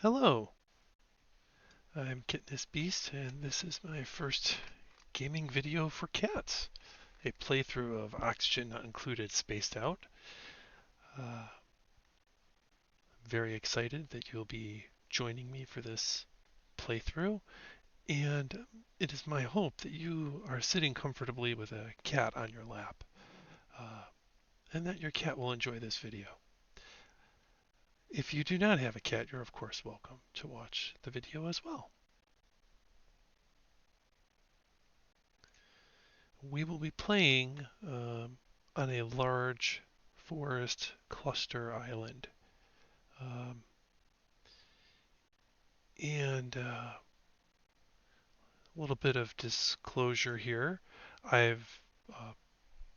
Hello, I'm KittenousBeast, and this is my first gaming video for cats. A playthrough of Oxygen Not Included Spaced Out. Uh, very excited that you'll be joining me for this playthrough, and it is my hope that you are sitting comfortably with a cat on your lap, uh, and that your cat will enjoy this video. If you do not have a cat, you're of course welcome to watch the video as well. We will be playing on a large forest cluster island. Um, and a little bit of disclosure here. I've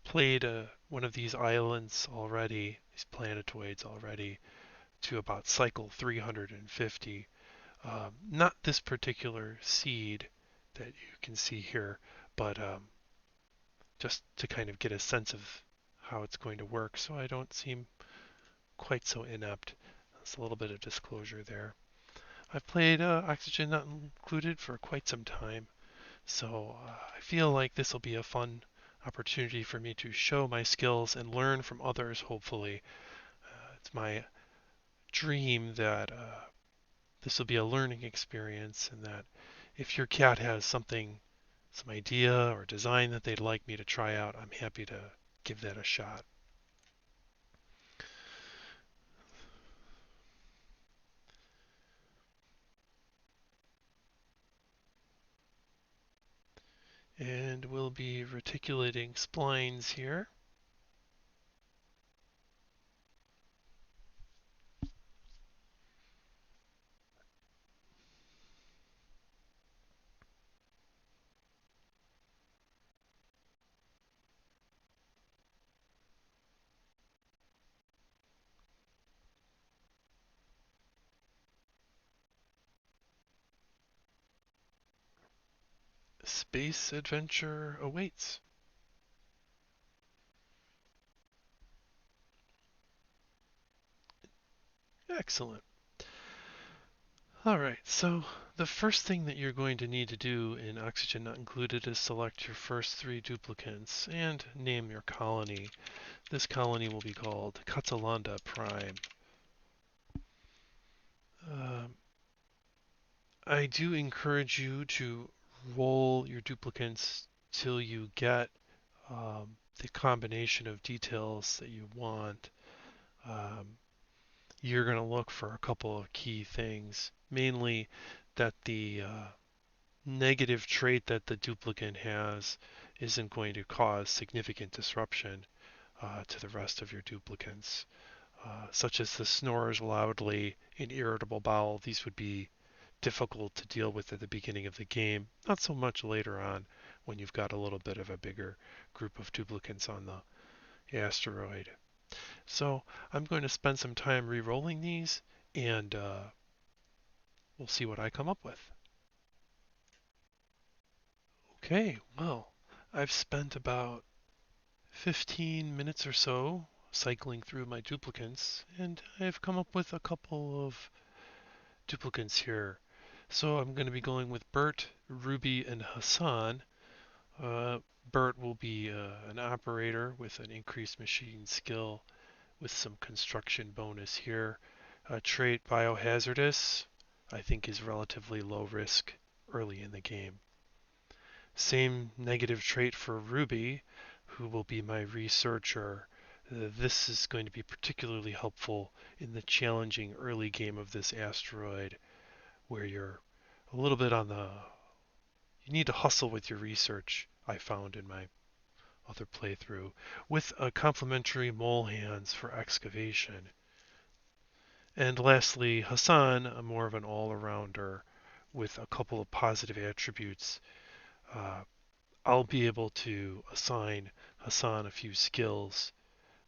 played one of these islands already, these planetoids already, to about cycle 350. Not this particular seed that you can see here, but just to kind of get a sense of how it's going to work so I don't seem quite so inept. That's a little bit of disclosure there. I've played Oxygen Not Included for quite some time, so I feel like this will be a fun opportunity for me to show my skills and learn from others, hopefully. It's my dream that this will be a learning experience and that if your cat has something, some idea or design that they'd like me to try out, I'm happy to give that a shot. And we'll be reticulating splines here. Space adventure awaits. Excellent. All right, so the first thing that you're going to need to do in Oxygen Not Included is select your first three duplicants and name your colony. This colony will be called KatzeLande Prime. Um, I do encourage you to roll your duplicants till you get the combination of details that you want. Um, you're going to look for a couple of key things, mainly that the negative trait that the duplicant has isn't going to cause significant disruption to the rest of your duplicants, such as the snores loudly and irritable bowel. These would be difficult to deal with at the beginning of the game, not so much later on when you've got a little bit of a bigger group of duplicants on the asteroid. So I'm going to spend some time re-rolling these, and we'll see what I come up with. Okay, well, I've spent about 15 minutes or so cycling through my duplicates, and I've come up with a couple of duplicates here. So I'm going to be going with Bert, Ruby, and Hassan. Uh, Bert will be an operator with an increased machine skill with some construction bonus here. Trait Biohazardous, I think is relatively low risk early in the game. Same negative trait for Ruby, who will be my researcher. This is going to be particularly helpful in the challenging early game of this asteroid where you're a little bit on the... You need to hustle with your research, I found in my other playthrough, with a complementary mole hands for excavation. And lastly, Hassan, more of an all-arounder with a couple of positive attributes. Uh, I'll be able to assign Hassan a few skills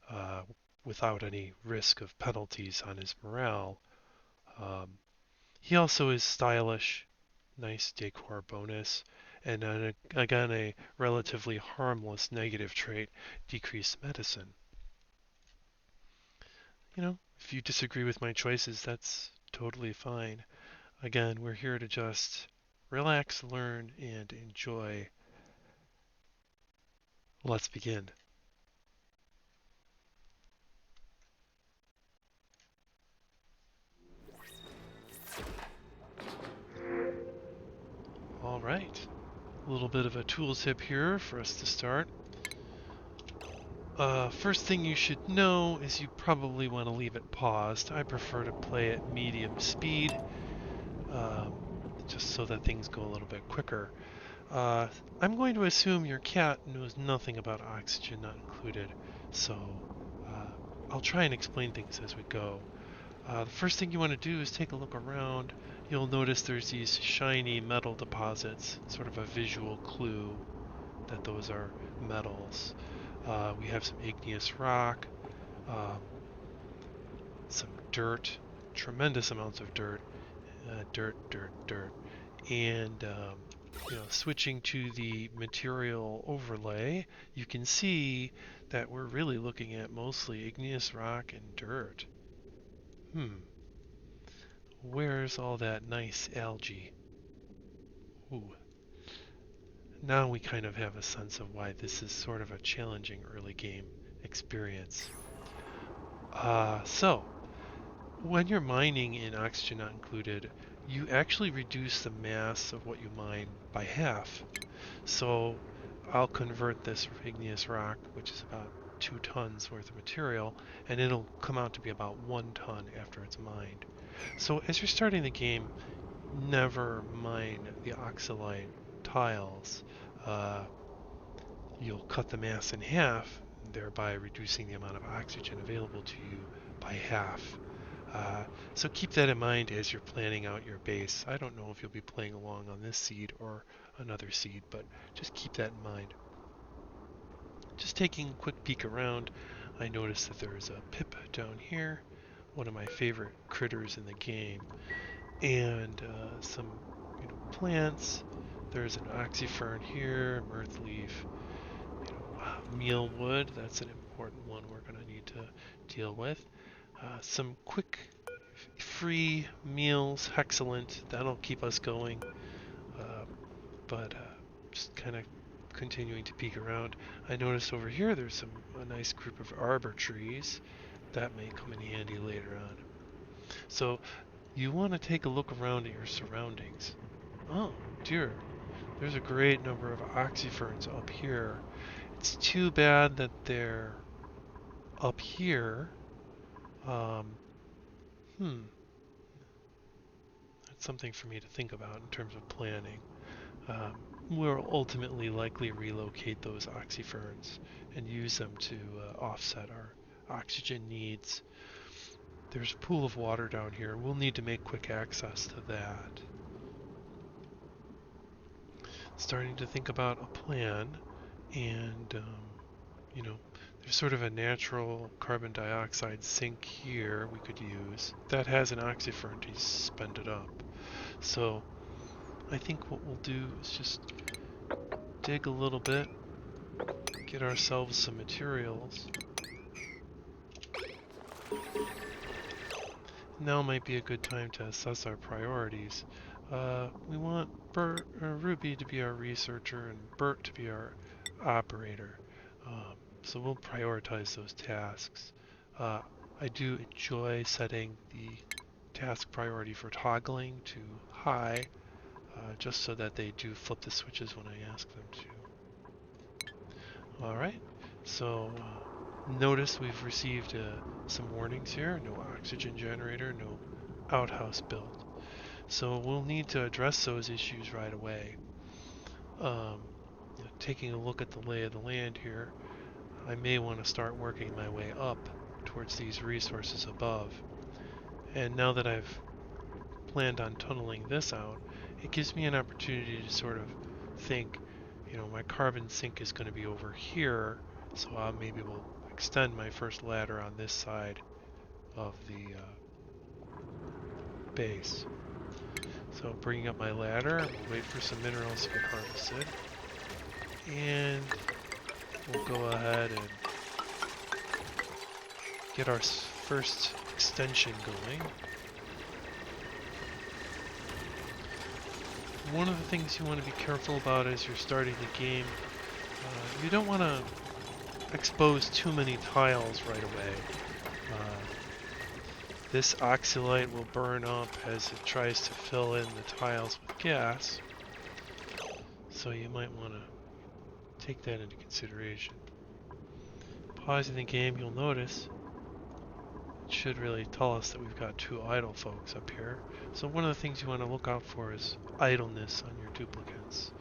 uh, without any risk of penalties on his morale. Um, he also is stylish, nice decor bonus, and again a relatively harmless negative trait, decreased medicine. You know, if you disagree with my choices, that's totally fine. Again, we're here to just relax, learn, and enjoy. Let's begin. All right. A little bit of a tool tip here for us to start. First thing you should know is you probably want to leave it paused. I prefer to play at medium speed, um, just so that things go a little bit quicker. Uh, I'm going to assume your cat knows nothing about oxygen not included, so I'll try and explain things as we go. The first thing you want to do is take a look around. You'll notice there's these shiny metal deposits, sort of a visual clue that those are metals. We have some igneous rock, um, some dirt, tremendous amounts of dirt, dirt. And switching to the material overlay, you can see that we're really looking at mostly igneous rock and dirt. Where's all that nice algae? Ooh. Now we kind of have a sense of why this is sort of a challenging early game experience. So, when you're mining in oxygen not included, you actually reduce the mass of what you mine by half. So I'll convert this igneous rock, which is about 2 tons worth of material, and it'll come out to be about 1 ton after it's mined. So as you're starting the game, never mine the oxalite tiles. You'll cut the mass in half, thereby reducing the amount of oxygen available to you by half. So keep that in mind as you're planning out your base. I don't know if you'll be playing along on this seed or another seed, but just keep that in mind. Just taking a quick peek around, I noticed that there's a pip down here, one of my favorite critters in the game, and some plants. There's an oxyfern here, mirth leaf, mealwood. That's an important one we're going to need to deal with. Some quick free meals, excellent. That'll keep us going. But just kind of continuing to peek around. I noticed over here there's a nice group of arbor trees. That may come in handy later on. So you want to take a look around at your surroundings. Oh dear, there's a great number of oxyferns up here. It's too bad that they're up here. Um, That's something for me to think about in terms of planning. We'll ultimately likely relocate those oxyferns and use them to offset our oxygen needs. There's a pool of water down here. We'll need to make quick access to that. Starting to think about a plan, and there's sort of a natural carbon dioxide sink here we could use that has an oxyfern to spend it up. So I think what we'll do is just dig a little bit, get ourselves some materials. Now might be a good time to assess our priorities. We want Ruby to be our researcher and Bert to be our operator. So we'll prioritize those tasks. I do enjoy setting the task priority for toggling to high, just so that they do flip the switches when I ask them to. Alright, so notice we've received some warnings here. No oxygen generator, no outhouse built. So we'll need to address those issues right away. Taking a look at the lay of the land here, I may want to start working my way up towards these resources above. And now that I've planned on tunneling this out, it gives me an opportunity to sort of think, my carbon sink is going to be over here, so I maybe will extend my first ladder on this side of the base. So bringing up my ladder, we'll wait for some minerals to get harvested, and we'll go ahead and get our first extension going. one of the things you want to be careful about as you're starting the game, you don't want to expose too many tiles right away. This oxylite will burn up as it tries to fill in the tiles with gas, so you might want to take that into consideration. Pausing the game, you'll notice it should really tell us that we've got 2 idle folks up here. So one of the things you want to look out for is idleness on your duplicates.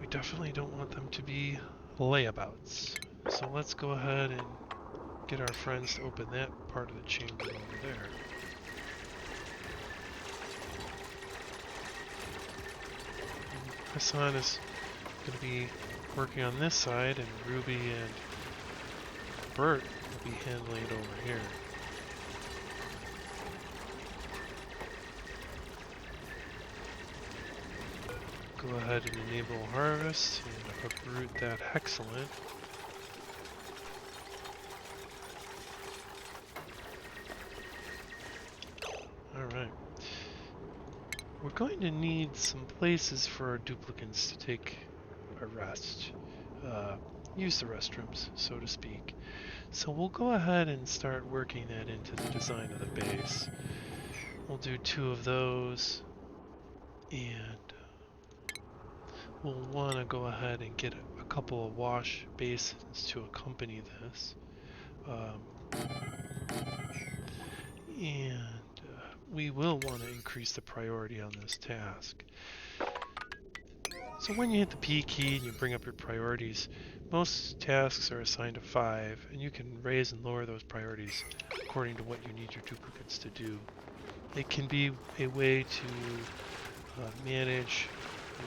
We definitely don't want them to be layabouts. So let's go ahead and get our friends to open that part of the chamber over there. Hassan is going to be working on this side, and Ruby and Bert will be handling it over here. Go ahead and enable harvest and uproot that KatzeLande. Alright. We're going to need some places for our duplicates to take a rest. Use the restrooms, so to speak. So we'll go ahead and start working that into the design of the base. We'll do 2 of those, and we'll want to go ahead and get a couple of wash basins to accompany this. And we will want to increase the priority on this task. So when you hit the P key and you bring up your priorities, most tasks are assigned a 5, and you can raise and lower those priorities according to what you need your duplicates to do. It can be a way to manage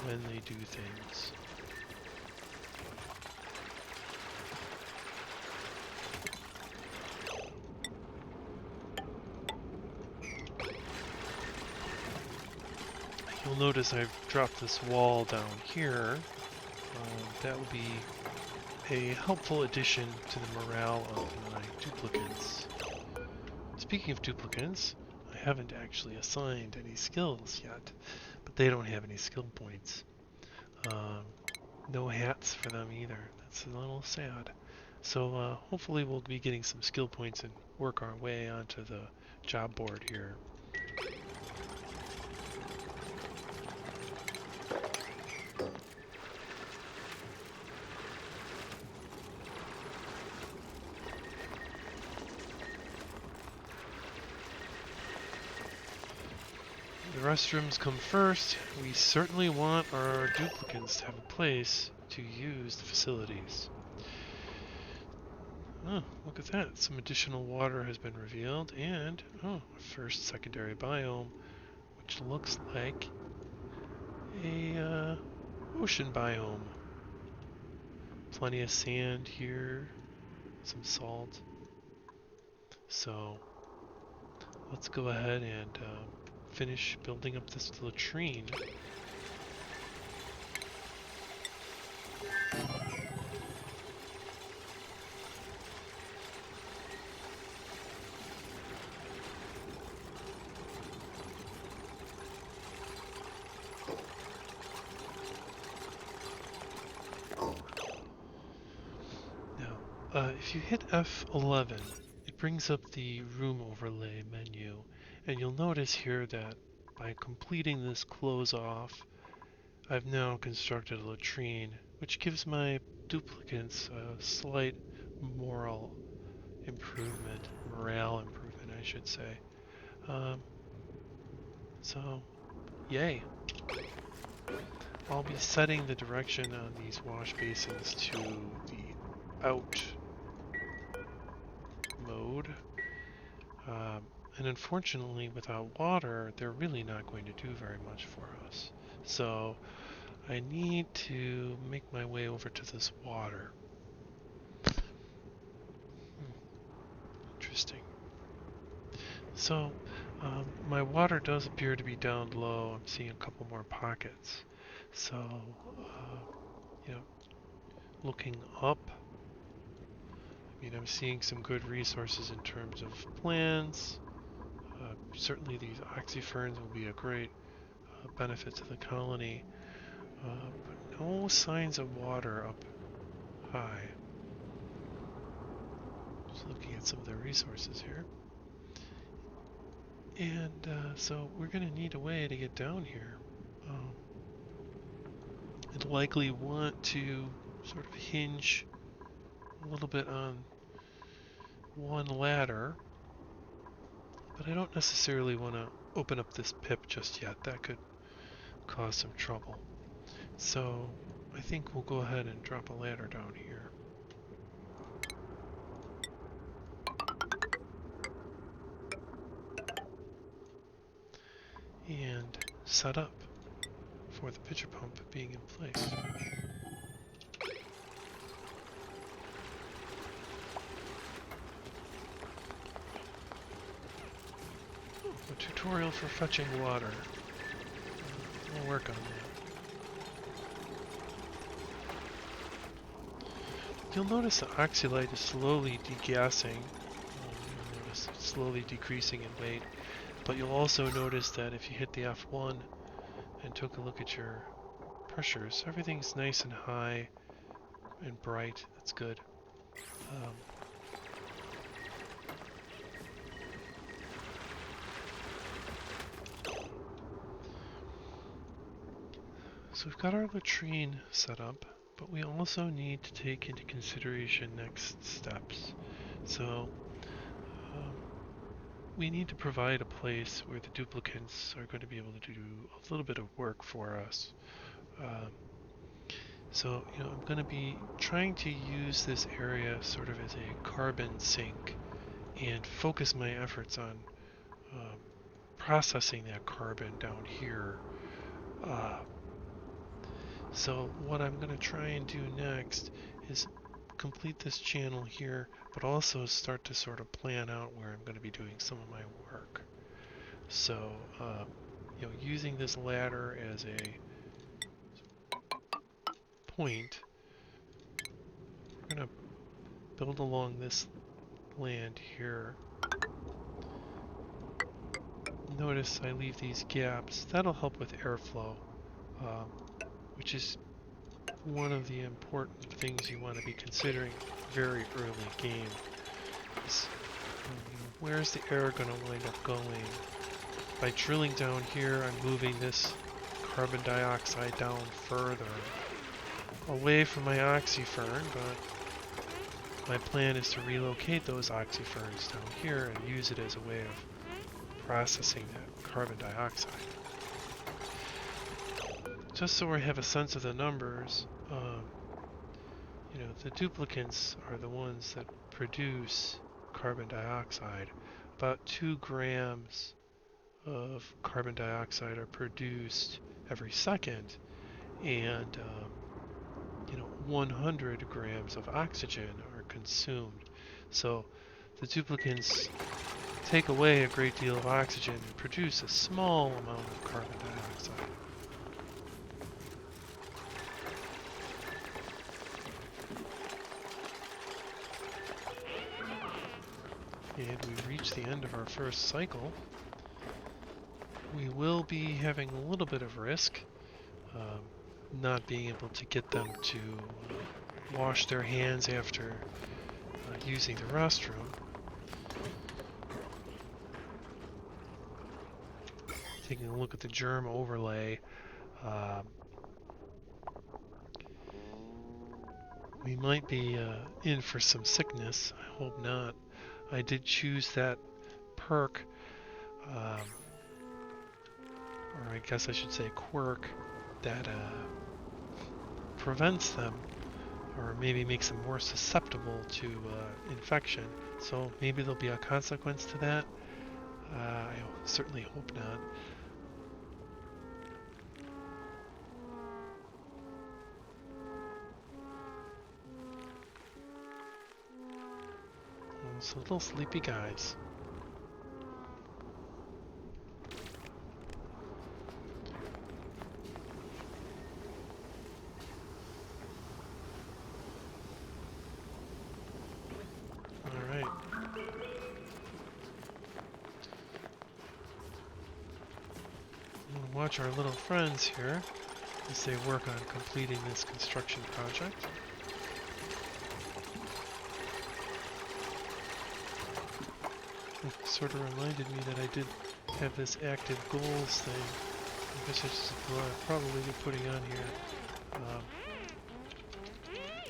when they do things. You'll notice I've dropped this wall down here. That will be a helpful addition to the morale of my duplicates. Speaking of duplicates, I haven't actually assigned any skills yet, but they don't have any skill points. No hats for them either. That's a little sad. So hopefully we'll be getting some skill points and work our way onto the job board here. The restrooms come first. We certainly want our duplicates to have a place to use the facilities. Oh, look at that. Some additional water has been revealed, and, a first secondary biome, which looks like a ocean biome. Plenty of sand here, some salt. So, let's go ahead and finish building up this latrine. If you hit F11, it brings up the room overlay menu, and you'll notice here that by completing this close off, I've now constructed a latrine, which gives my duplicates a slight morale improvement, I should say. So, yay. I'll be setting the direction on these wash basins to the out mode. And unfortunately, without water, they're really not going to do very much for us. So I need to make my way over to this water. Interesting. So my water does appear to be down low. I'm seeing a couple more pockets. So, looking up, I'm seeing some good resources in terms of plants, Certainly these oxyferns will be a great benefit to the colony, but no signs of water up high. Just looking at some of their resources here. And so we're going to need a way to get down here. It'll likely want to sort of hinge a little bit on one ladder, but I don't necessarily want to open up this pip just yet. That could cause some trouble. So I think we'll go ahead and drop a ladder down here. And set up for the pitcher pump being in place. A tutorial for fetching water. We'll work on that. You'll notice the oxylite is slowly degassing. You'll notice it's slowly decreasing in weight. But you'll also notice that if you hit the F1 and took a look at your pressures, everything's nice and high and bright. That's good. So we've got our latrine set up, but we also need to take into consideration next steps. So we need to provide a place where the duplicants are going to be able to do a little bit of work for us. So, I'm going to be trying to use this area sort of as a carbon sink and focus my efforts on processing that carbon down here. So what I'm going to try and do next is complete this channel here, but also start to sort of plan out where I'm going to be doing some of my work. So, using this ladder as a point, we're going to build along this land here. Notice I leave these gaps. That'll help with airflow, which is one of the important things you want to be considering very early game. Is, where's the air going to wind up going? By drilling down here, I'm moving this carbon dioxide down further away from my oxyfern, but my plan is to relocate those oxyferns down here and use it as a way of processing that carbon dioxide. Just so I have a sense of the numbers, the duplicants are the ones that produce carbon dioxide. About 2 grams of carbon dioxide are produced every second, and 100 grams of oxygen are consumed. So the duplicants take away a great deal of oxygen and produce a small amount of carbon dioxide. And we've reached the end of our first cycle. We will be having a little bit of risk, not being able to get them to wash their hands after using the restroom. Taking a look at the germ overlay, we might be in for some sickness. I hope not. I did choose that perk, or I guess I should say quirk, that prevents them, or maybe makes them more susceptible to infection. So maybe there'll be a consequence to that. I certainly hope not. Those little sleepy guys. watch our little friends here as they work on completing this construction project. It sort of reminded me that I did have this active goals thing. I guess I should probably be putting on here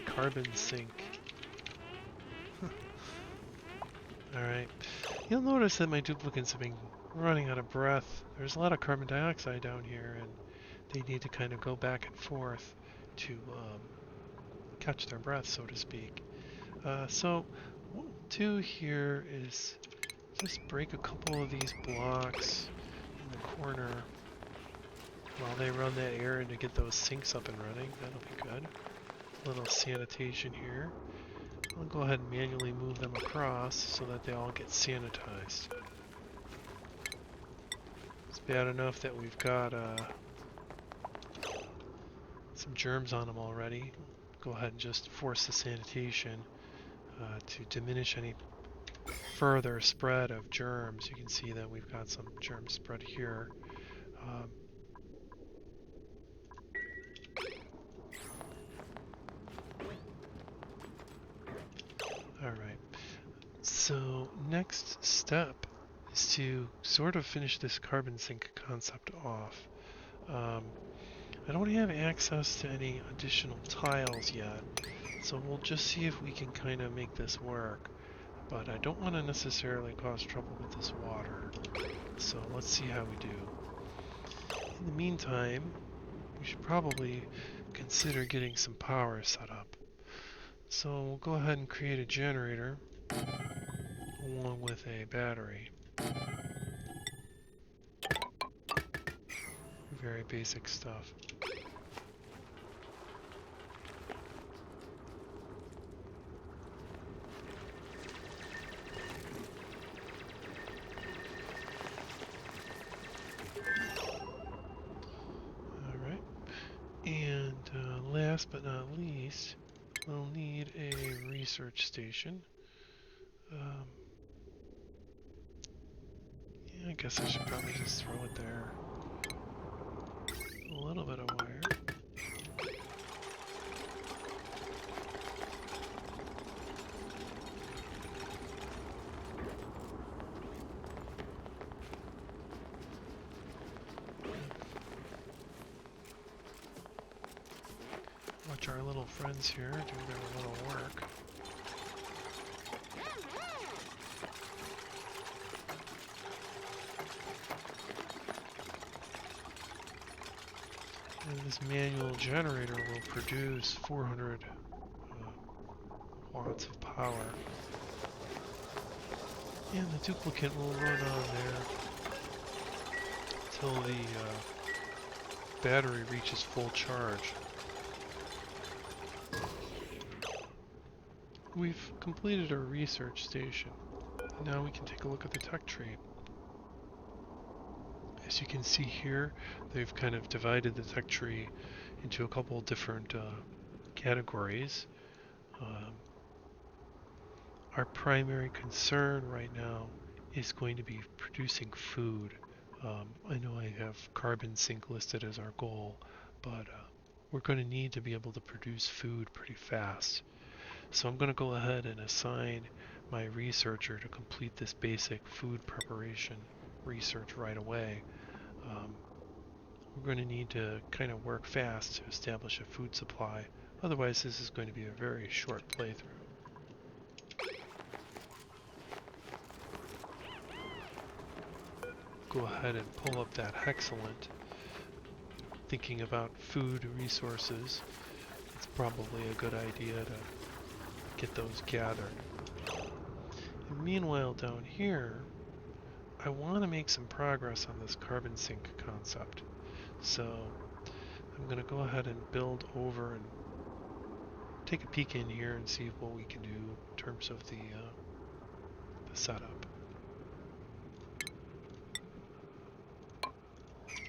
carbon sink. Alright. You'll notice that my duplicates have been running out of breath. There's a lot of carbon dioxide down here, and they need to kind of go back and forth to catch their breath, so to speak. So what we'll do here is just break a couple of these blocks in the corner while they run that errand to get those sinks up and running. That'll be good. A little sanitation here. I'll go ahead and manually move them across so that they all get sanitized. It's bad enough that we've got some germs on them already. Go ahead and just force the sanitation to diminish any further spread of germs. You can see that we've got some germs spread here. Alright, so next step is to sort of finish this carbon sink concept off. I don't have access to any additional tiles yet, so we'll just see if we can kind of make this work. But I don't want to necessarily cause trouble with this water, so let's see how we do. In the meantime, we should probably consider getting some power set up. So we'll go ahead and create a generator along with a battery. Very basic stuff. Alright. And last but not least, we'll need a research station. Yeah, I guess I should probably just throw it there. A little bit of wire. Watch our little friends here do their little work. And this manual generator will produce 400 watts of power. And the duplicate will run on there until the battery reaches full charge. We've completed our research station. Now we can take a look at the tech tree. As you can see here, they've kind of divided the tech tree into a couple different categories. Our primary concern right now is going to be producing food. I know I have carbon sink listed as our goal, but we're going to need to be able to produce food pretty fast. So I'm going to go ahead and assign my researcher to complete this basic food preparation research right away. We're going to need to kind of work fast to establish a food supply. Otherwise, this is going to be a very short playthrough. Go ahead and pull up that KatzeLande. Thinking about food resources, it's probably a good idea to get those gathered. And meanwhile, down here, I want to make some progress on this carbon sink concept. So I'm going to go ahead and build over and take a peek in here and see what we can do in terms of the setup.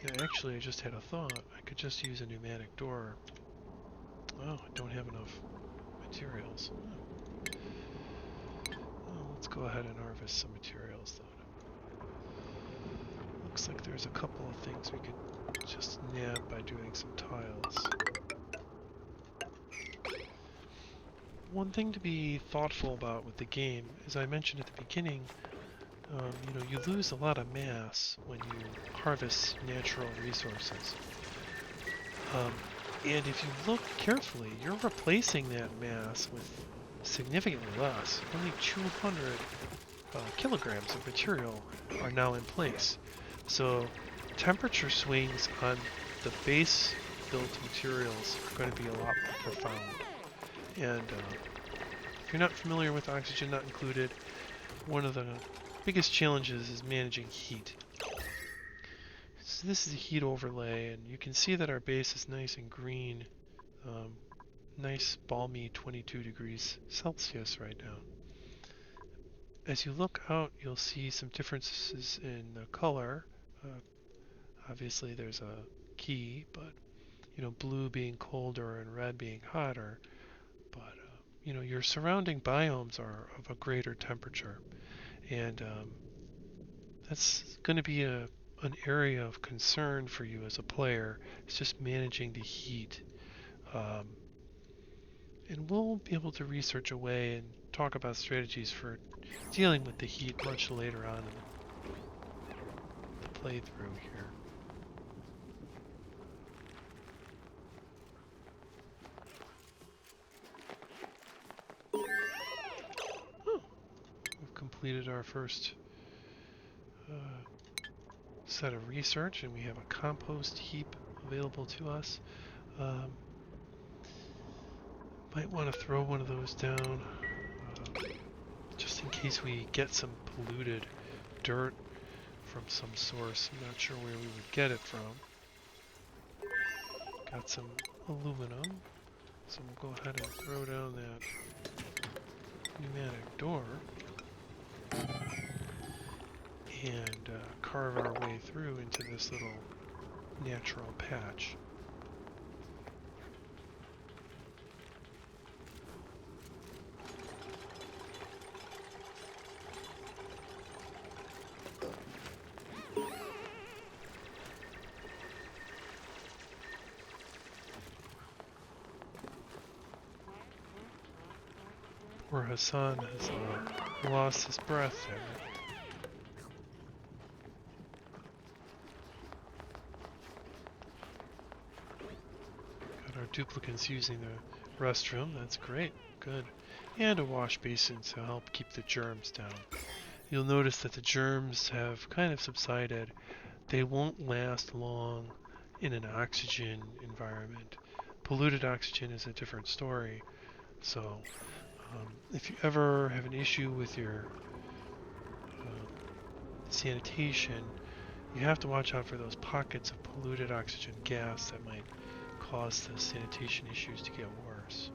Yeah, actually, I just had a thought. I could just use a pneumatic door. Oh, I don't have enough materials. Oh, let's go ahead and harvest some materials, though. Looks like there's a couple of things we could just nab by doing some tiles. One thing to be thoughtful about with the game, as I mentioned at the beginning, you lose a lot of mass when you harvest natural resources. And if you look carefully, you're replacing that mass with significantly less. Only 200 kilograms of material are now in place. So temperature swings on the base built materials are going to be a lot more profound. And if you're not familiar with oxygen not included, one of the biggest challenges is managing heat. So this is a heat overlay, and you can see that our base is nice and green. Nice balmy 22 degrees Celsius right now. As you look out, you'll see some differences in the color. Uh, Obviously there's a key, but blue being colder and red being hotter. But your surrounding biomes are of a greater temperature, and that's going to be an area of concern for you as a player. It's just managing the heat. Um, and we'll be able to research a way and talk about strategies for dealing with the heat much later on in the playthrough here. Oh, we've completed our first set of research, and we have a compost heap available to us. Um, might want to throw one of those down just in case we get some polluted dirt from some source. I'm not sure where we would get it from. Got some aluminum, so we'll go ahead and throw down that pneumatic door and carve our way through into this little natural patch. Poor Hassan has lost his breath there. Got our duplicants using the restroom, that's great, good. And a wash basin to help keep the germs down. You'll notice that the germs have kind of subsided. They won't last long in an oxygen environment. Polluted oxygen is a different story. So if you ever have an issue with your sanitation, you have to watch out for those pockets of polluted oxygen gas that might cause the sanitation issues to get worse.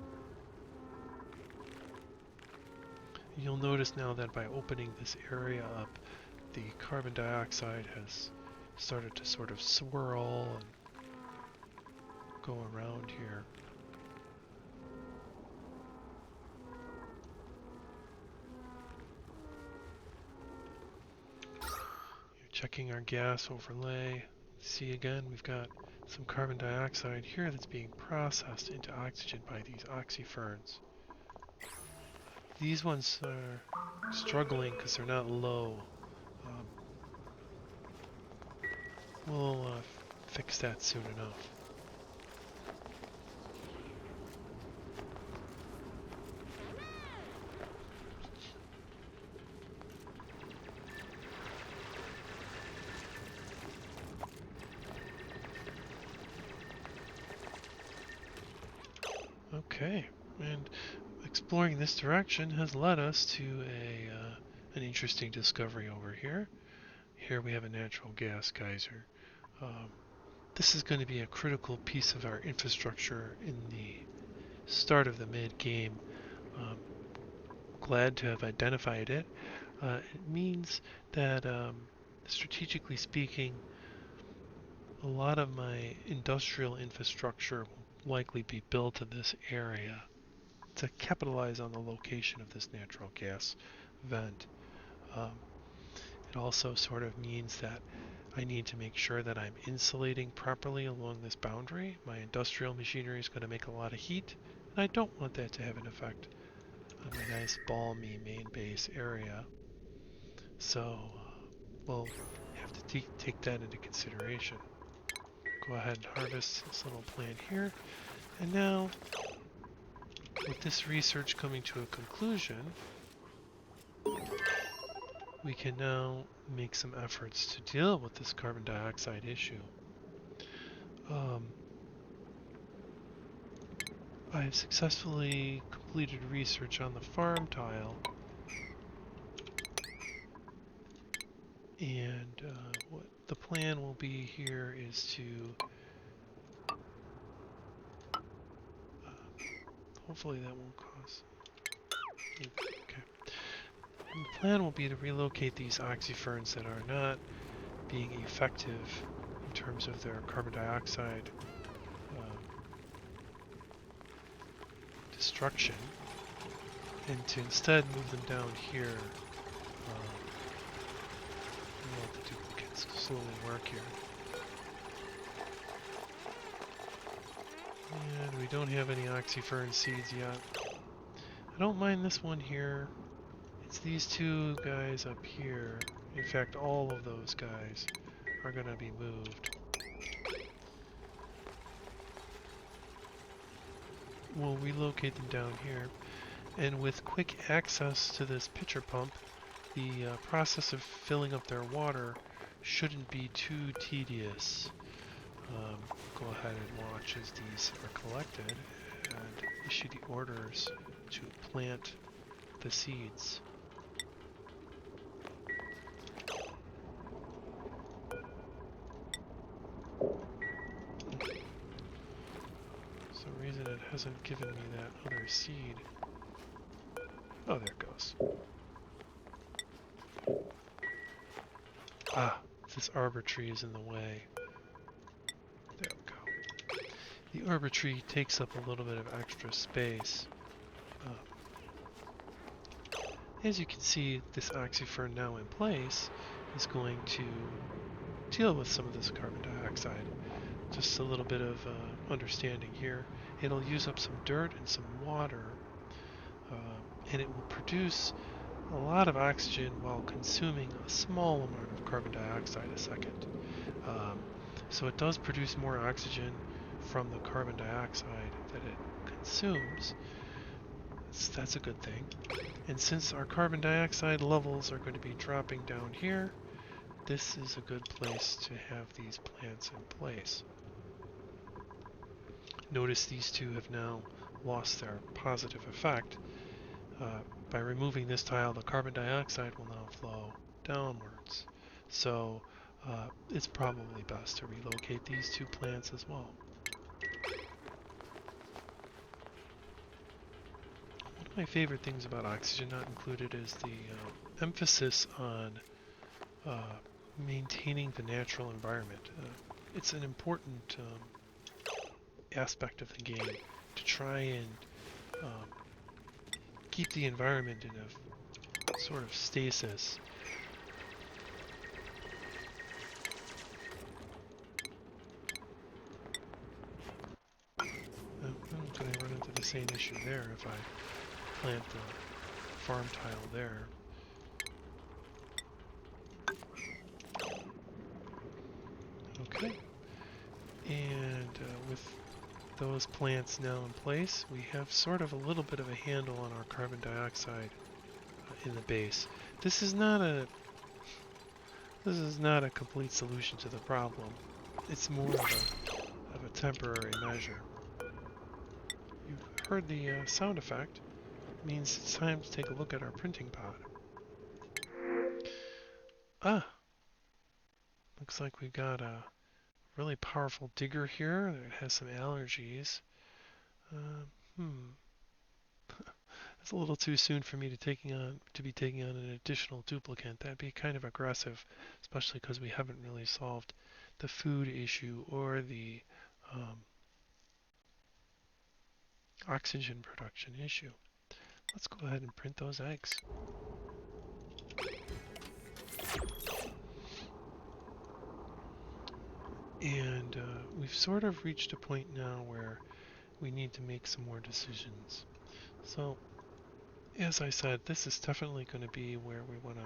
You'll notice now that by opening this area up, the carbon dioxide has started to sort of swirl and go around here. You're checking our gas overlay. See again, we've got some carbon dioxide here that's being processed into oxygen by these oxyferns. These ones are struggling because they're not low. Um, we'll fix that soon enough. Okay, and exploring this direction has led us to an interesting discovery over here. Here we have a natural gas geyser. This is going to be a critical piece of our infrastructure in the start of the mid-game. Um, Glad to have identified it. It means that, strategically speaking, a lot of my industrial infrastructure will likely be built in this area to capitalize on the location of this natural gas vent. Um, it also sort of means that I need to make sure that I'm insulating properly along this boundary. My industrial machinery is going to make a lot of heat, and I don't want that to have an effect on my nice balmy main base area. So we'll have to take that into consideration. Go ahead and harvest this little plant here. And now, with this research coming to a conclusion, we can now make some efforts to deal with this carbon dioxide issue. I have successfully completed research on the farm tile, and what the plan will be here is to hopefully that won't cause. Okay. And the plan will be to relocate these oxyferns that are not being effective in terms of their carbon dioxide destruction, and to instead move them down here. And let the duplicates slowly work here. And we don't have any oxyfern seeds yet. I don't mind this one here. It's these two guys up here. In fact, all of those guys are going to be moved. We'll relocate them down here. And with quick access to this pitcher pump, the process of filling up their water shouldn't be too tedious. Go ahead and watch as these are collected and issue the orders to plant the seeds. For some reason it hasn't given me that other seed. Oh, there it goes. Ah, this arbor tree is in the way. There we go. The arbor tree takes up a little bit of extra space. As you can see, this oxyfern now in place is going to deal with some of this carbon dioxide. Just a little bit of understanding here. It'll use up some dirt and some water, and it will produce a lot of oxygen while consuming a small amount of carbon dioxide a second. So it does produce more oxygen from the carbon dioxide that it consumes. So that's a good thing. And since our carbon dioxide levels are going to be dropping down here, this is a good place to have these plants in place. Notice these two have now lost their positive effect. By removing this tile, the carbon dioxide will now flow downwards. So it's probably best to relocate these two plants as well. One of my favorite things about Oxygen Not Included is the emphasis on maintaining the natural environment. It's an important aspect of the game to try and keep the environment in a sort of stasis. I'm going to run into the same issue there if I plant the farm tile there. Okay, and with those plants now in place, we have sort of a little bit of a handle on our carbon dioxide in the base. This is not a complete solution to the problem. It's more of a temporary measure. You've heard the sound effect. It means it's time to take a look at our printing pod. Ah, looks like we've got a really powerful digger here that has some allergies. It's a little too soon for me to be taking on an additional duplicant. That'd be kind of aggressive, especially because we haven't really solved the food issue or the oxygen production issue. Let's go ahead and print those eggs. And we've sort of reached a point now where we need to make some more decisions. So, as I said, this is definitely going to be where we want to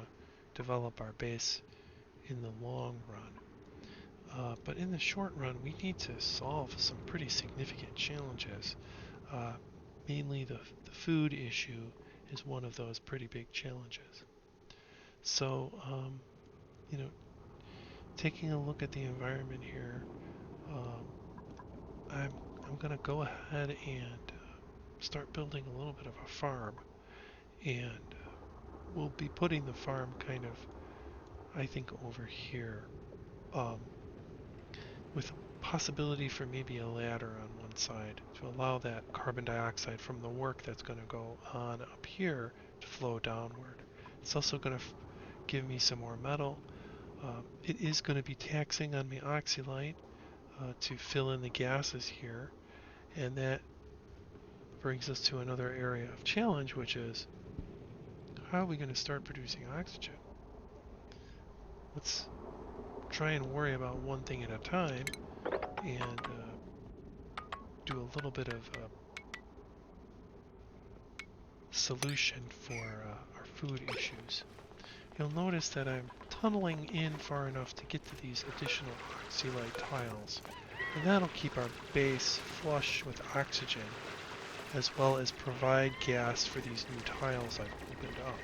develop our base in the long run. But in the short run, we need to solve some pretty significant challenges. Uh, Mainly the food issue is one of those pretty big challenges. So, you know, taking a look at the environment here, um, I'm gonna go ahead and start building a little bit of a farm, and we'll be putting the farm kind of, I think, over here, um, with a possibility for maybe a ladder on one side to allow that carbon dioxide from the work that's going to go on up here to flow downward. It's also going to give me some more metal. It is going to be taxing on my oxylite to fill in the gases here, and that brings us to another area of challenge, which is how are we going to start producing oxygen? Let's try and worry about one thing at a time and do a little bit of solution for our food issues. You'll notice that I'm tunneling in far enough to get to these additional oxylite tiles, and that'll keep our base flush with oxygen, as well as provide gas for these new tiles I've opened up.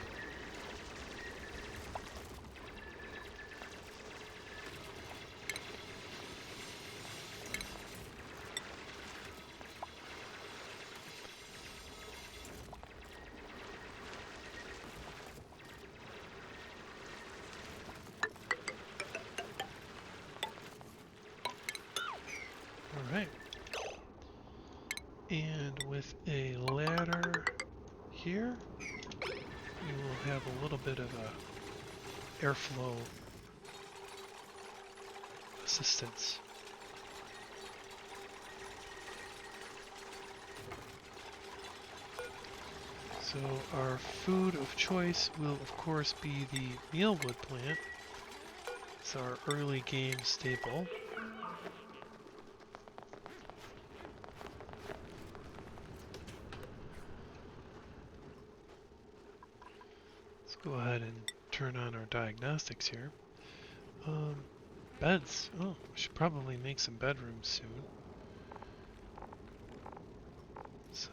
Alright. And with a ladder here, we will have a little bit of a airflow assistance. So our food of choice will of course be the mealwood plant. It's our early game staple. Let's go ahead and turn on our diagnostics here. Beds. Oh, we should probably make some bedrooms soon. So,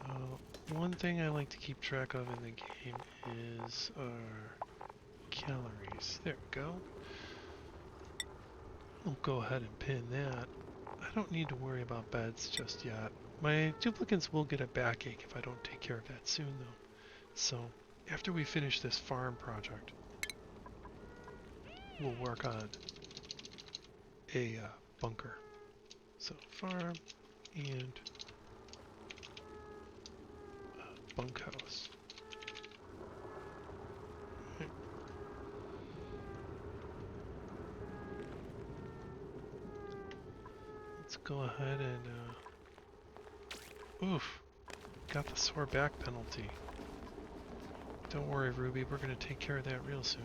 one thing I like to keep track of in the game is our calories. There we go. I'll go ahead and pin that. I don't need to worry about beds just yet. My duplicants will get a backache if I don't take care of that soon though. So, after we finish this farm project, we'll work on a bunker. So, farm and bunkhouse. Right. Let's go ahead and oof, got the sore back penalty. Don't worry, Ruby, we're going to take care of that real soon.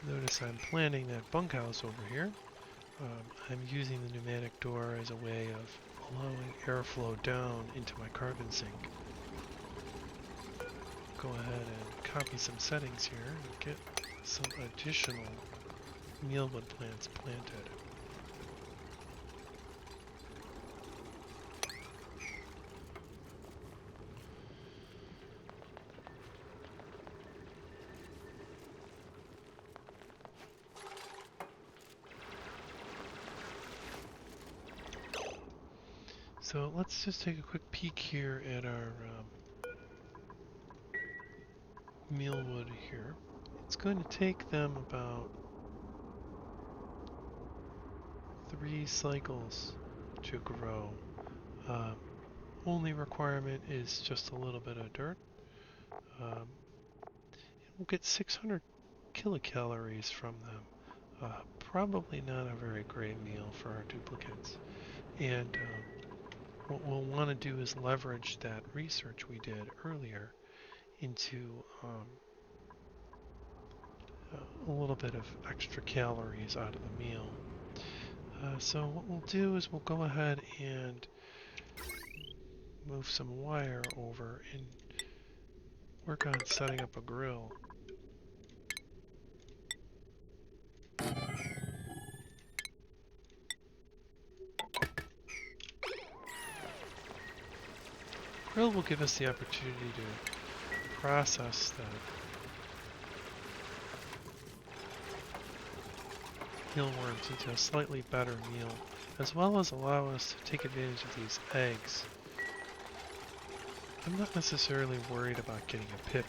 Notice I'm planning that bunkhouse over here. I'm using the pneumatic door as a way of allowing airflow down into my carbon sink. Go ahead and copy some settings here and get some additional mealwood plants planted. So let's just take a quick peek here at our mealwood here. It's going to take them about 3 cycles to grow. only requirement is just a little bit of dirt. Um, we'll get 600 kilocalories from them. Probably not a very great meal for our duplicates. And what we'll want to do is leverage that research we did earlier into a little bit of extra calories out of the meal. So what we'll do is we'll go ahead and move some wire over and work on setting up a grill. Grill will give us the opportunity to process the mealworms into a slightly better meal, as well as allow us to take advantage of these eggs. I'm not necessarily worried about getting a pip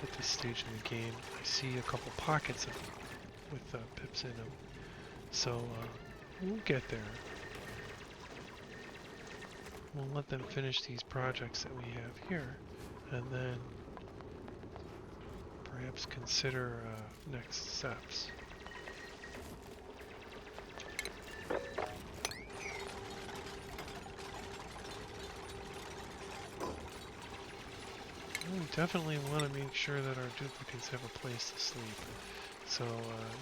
at this stage in the game. I see a couple pockets of them with pips in them, so we'll get there. We'll let them finish these projects that we have here, and then perhaps consider next steps. We definitely want to make sure that our duplicates have a place to sleep. So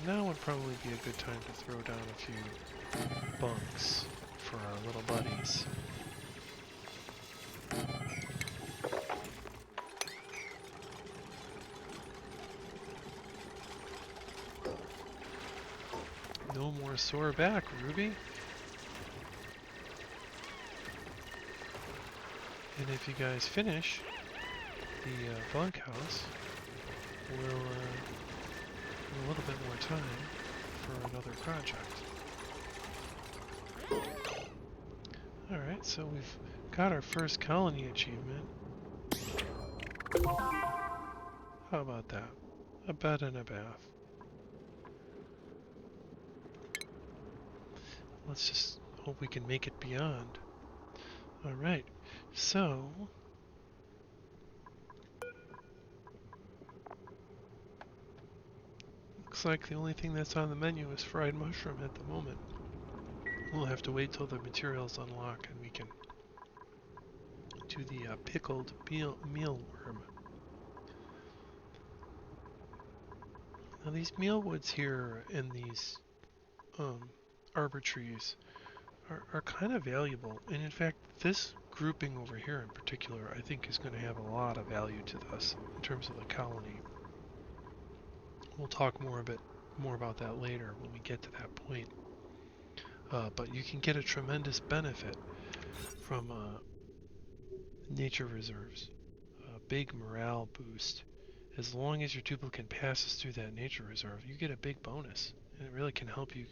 now would probably be a good time to throw down a few bunks for our little buddies. No more sore back, Ruby. And if you guys finish the bunkhouse, we'll a little bit more time for another project. Alright, so we've got our first colony achievement. How about that? A bed and a bath. Let's just hope we can make it beyond. Alright, so looks like the only thing that's on the menu is fried mushroom at the moment. We'll have to wait till the materials unlock and we can do the pickled mealworm. Now these mealwoods here and these arbor trees are kind of valuable, and in fact this grouping over here in particular I think is going to have a lot of value to us in terms of the colony. We'll talk more about that later when we get to that point. But you can get a tremendous benefit from nature reserves. A big morale boost. As long as your duplicate passes through that nature reserve, you get a big bonus, and it really can help you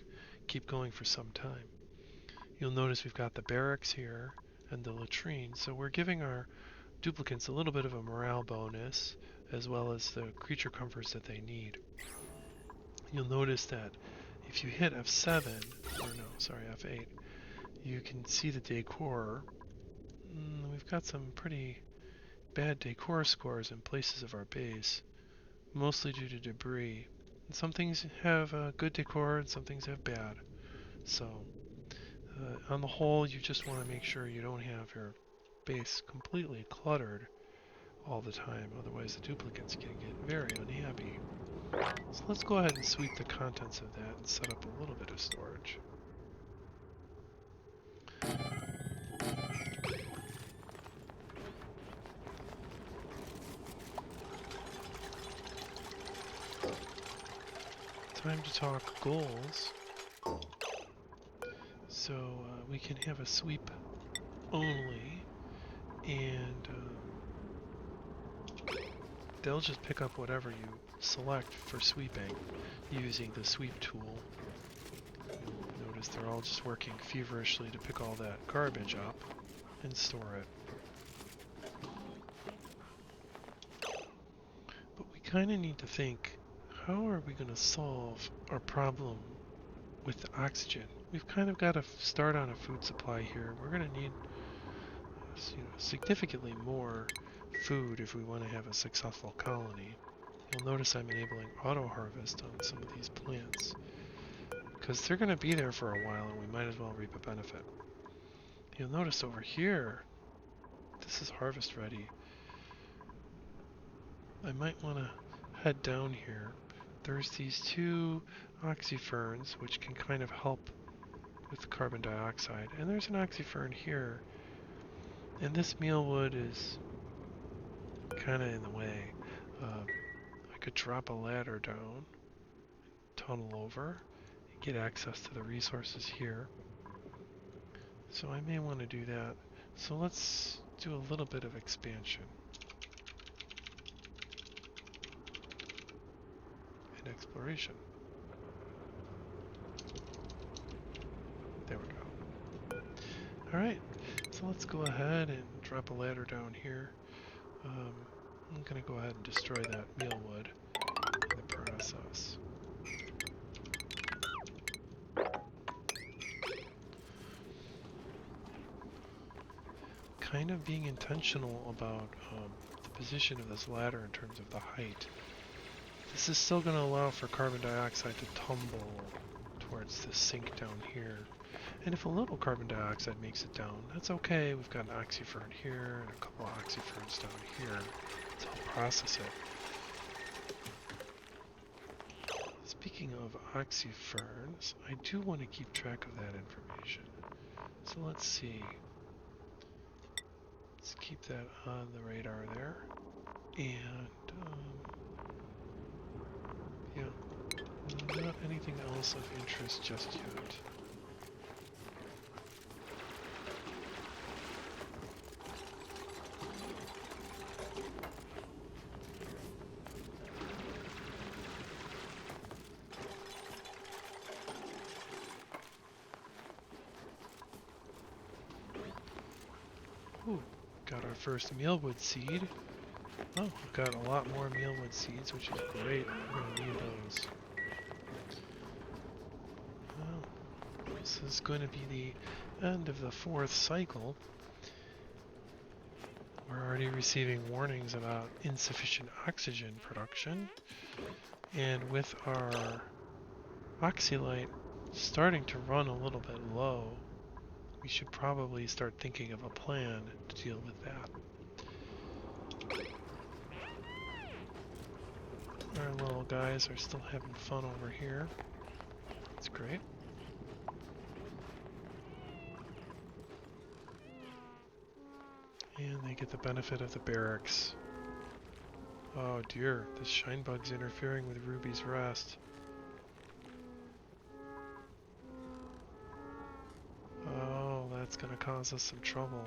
keep going for some time. You'll notice we've got the barracks here and the latrine, so we're giving our duplicates a little bit of a morale bonus, as well as the creature comforts that they need. You'll notice that if you hit F7, or no, sorry, F8, you can see the decor. We've got some pretty bad decor scores in places of our base, mostly due to debris. And some things have good decor and some things have bad. So on the whole, you just want to make sure you don't have your base completely cluttered all the time, otherwise the duplicates can get very unhappy. So let's go ahead and sweep the contents of that and set up a little bit of storage. Time to talk goals. So we can have a sweep only, and they'll just pick up whatever you select for sweeping using the sweep tool. You'll notice they're all just working feverishly to pick all that garbage up and store it. But we kind of need to think, how are we going to solve our problem with the oxygen? We've kind of got to start on a food supply here. We're going to need significantly more food if we want to have a successful colony. You'll notice I'm enabling auto harvest on some of these plants because they're going to be there for a while and we might as well reap a benefit. You'll notice over here, this is harvest ready. I might want to head down here. There's these two oxyferns which can kind of help with carbon dioxide, and there's an oxyfern here, and this mealwood is kind of in the way. I could drop a ladder down, tunnel over, and get access to the resources here. So I may want to do that. So let's do a little bit of expansion and exploration. There we go. Alright, so let's go ahead and drop a ladder down here. I'm going to go ahead and destroy that mealwood in the process. Kind of being intentional about the position of this ladder in terms of the height. This is still going to allow for carbon dioxide to tumble towards the sink down here. And if a little carbon dioxide makes it down, that's okay. We've got an oxyfern here and a couple of oxyferns down here. Let's help process it. Speaking of oxyferns, I do want to keep track of that information. So let's see. Let's keep that on the radar there. And, yeah, not anything else of interest just yet. Ooh, got our first mealwood seed. Oh, we've got a lot more mealwood seeds, which is great. We're going to need those. Well, this is going to be the end of the 4th cycle. We're already receiving warnings about insufficient oxygen production. And with our oxylite starting to run a little bit low, we should probably start thinking of a plan to deal with that. Our little guys are still having fun over here. That's great. And they get the benefit of the barracks. Oh dear, this shinebug's interfering with Ruby's rest. Oh, that's gonna cause us some trouble.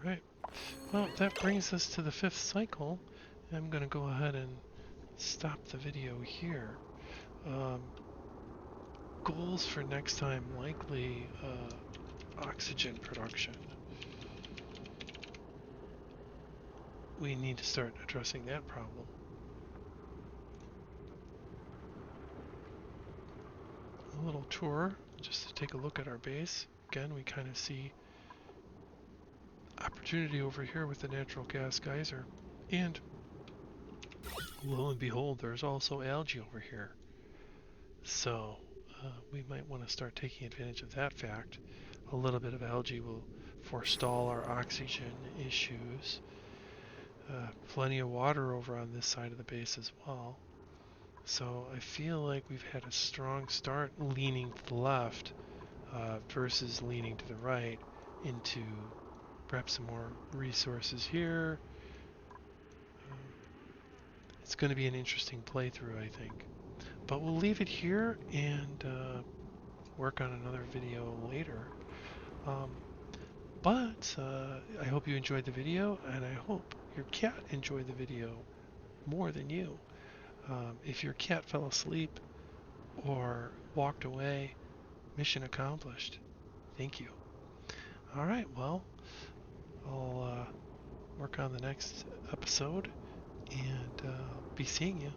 Alright, well that brings us to the 5th cycle. I'm gonna go ahead and stop the video here. Goals for next time, likely oxygen production. We need to start addressing that problem. A little tour just to take a look at our base. Again, we kind of see opportunity over here with the natural gas geyser. And lo and behold, there's also algae over here. So we might want to start taking advantage of that fact. A little bit of algae will forestall our oxygen issues. Plenty of water over on this side of the base as well. So I feel like we've had a strong start leaning to the left versus leaning to the right into perhaps some more resources here. It's going to be an interesting playthrough, I think. But we'll leave it here and work on another video later. But I hope you enjoyed the video, and I hope your cat enjoyed the video more than you. If your cat fell asleep or walked away, Mission accomplished. Thank you. All right, well, I'll work on the next episode and be seeing you.